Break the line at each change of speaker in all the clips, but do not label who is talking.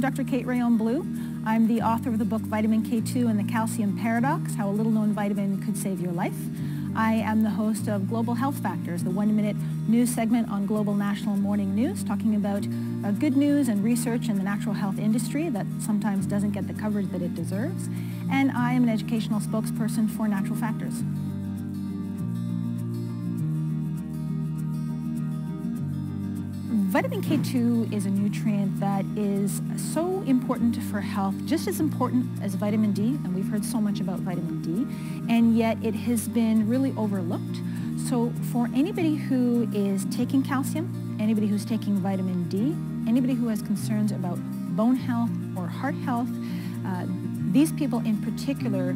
Dr. Kate Rheaume Bleue. I'm the author of the book Vitamin K2 and the Calcium Paradox, How a Little Known Vitamin Could Save Your Life. I am the host of Global Health Factors, the one-minute news segment on Global National Morning News, talking about good news and research in the natural health industry that sometimes doesn't get the coverage that it deserves. And I am an educational spokesperson for Natural Factors. Vitamin K2 is a nutrient that is so important for health, just as important as vitamin D, and we've heard so much about vitamin D, and yet it has been really overlooked. So for anybody who is taking calcium, anybody who's taking vitamin D, anybody who has concerns about bone health or heart health, these people in particular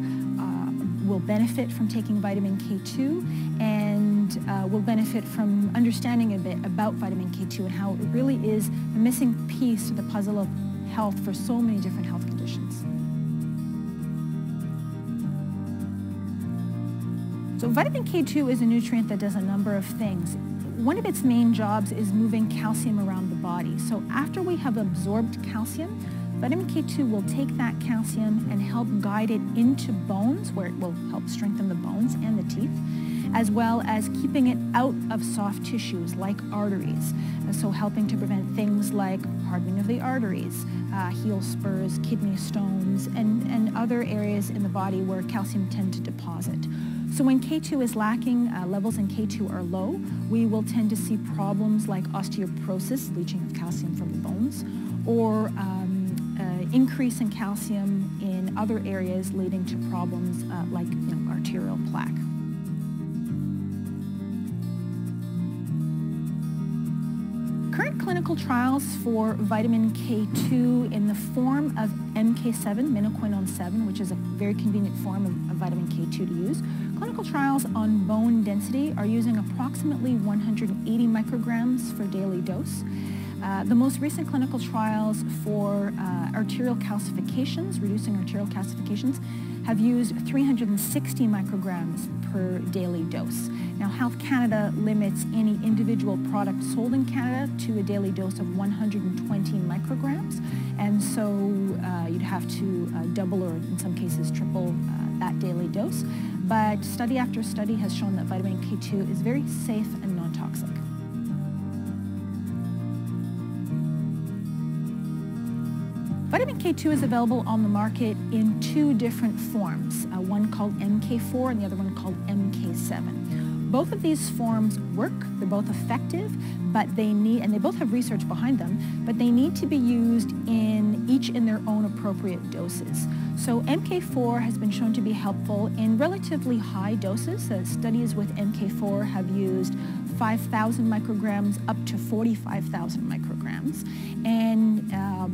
will benefit from taking vitamin K2 and will benefit from understanding a bit about vitamin K2 and how it really is a missing piece to the puzzle of health for so many different health conditions. So vitamin K2 is a nutrient that does a number of things. One of its main jobs is moving calcium around the body. So after we have absorbed calcium, vitamin K2 will take that calcium and help guide it into bones, where it will help strengthen the bones and the teeth, as well as keeping it out of soft tissues like arteries. So helping to prevent things like hardening of the arteries, heel spurs, kidney stones, and other areas in the body where calcium tend to deposit. So when K2 is lacking, levels in K2 are low, we will tend to see problems like osteoporosis, leaching of calcium from the bones, or increase in calcium in other areas leading to problems like arterial plaque. Current clinical trials for vitamin K2 in the form of MK7, minoquinone 7, which is a very convenient form of vitamin K2 to use. Clinical trials on bone density are using approximately 180 micrograms for daily dose. The most recent clinical trials for arterial calcifications, reducing arterial calcifications, have used 360 micrograms per daily dose. Now, Health Canada limits any individual product sold in Canada to a daily dose of 120 micrograms, and so you'd have to double or in some cases triple that daily dose. But study after study has shown that vitamin K2 is very safe and non-toxic. Vitamin K2 is available on the market in two different forms, one called MK4 and the other one called MK7. Both of these forms work, they're both effective, but they both have research behind them, but they need to be used each in their own appropriate doses. So MK4 has been shown to be helpful in relatively high doses. Studies with MK4 have used 5,000 micrograms up to 45,000 micrograms, and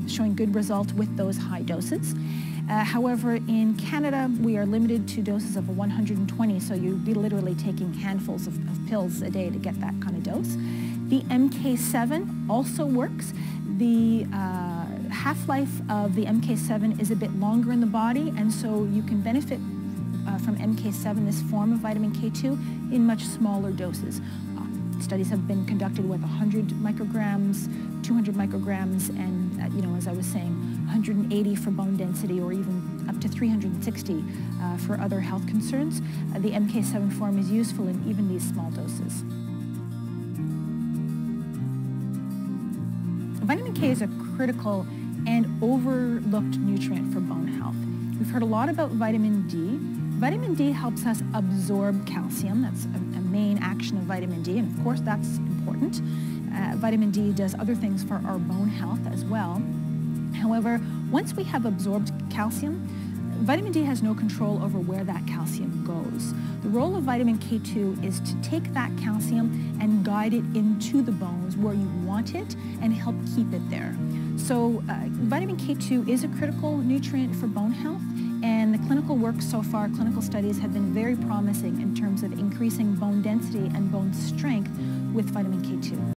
showing good results with those high doses. However, in Canada, we are limited to doses of 120, so you'd be literally taking handfuls of pills a day to get that kind of dose. The MK7 also works. The half-life of the MK7 is a bit longer in the body, and so you can benefit from MK7, this form of vitamin K2, in much smaller doses. Studies have been conducted with 100 micrograms, 200 micrograms, and as I was saying, 180 for bone density, or even up to 360 for other health concerns. The MK7 form is useful in even these small doses. Vitamin K is a critical and overlooked nutrient for bone health. We've heard a lot about vitamin D. Vitamin D helps us absorb calcium. That's a main action of vitamin D, and of course that's important. Vitamin D does other things for our bone health as well. However, once we have absorbed calcium, vitamin D has no control over where that calcium goes. The role of vitamin K2 is to take that calcium and guide it into the bones where you want it and help keep it there. So vitamin K2 is a critical nutrient for bone health, and the clinical work so far, clinical studies have been very promising in terms of increasing bone density and bone strength with vitamin K2.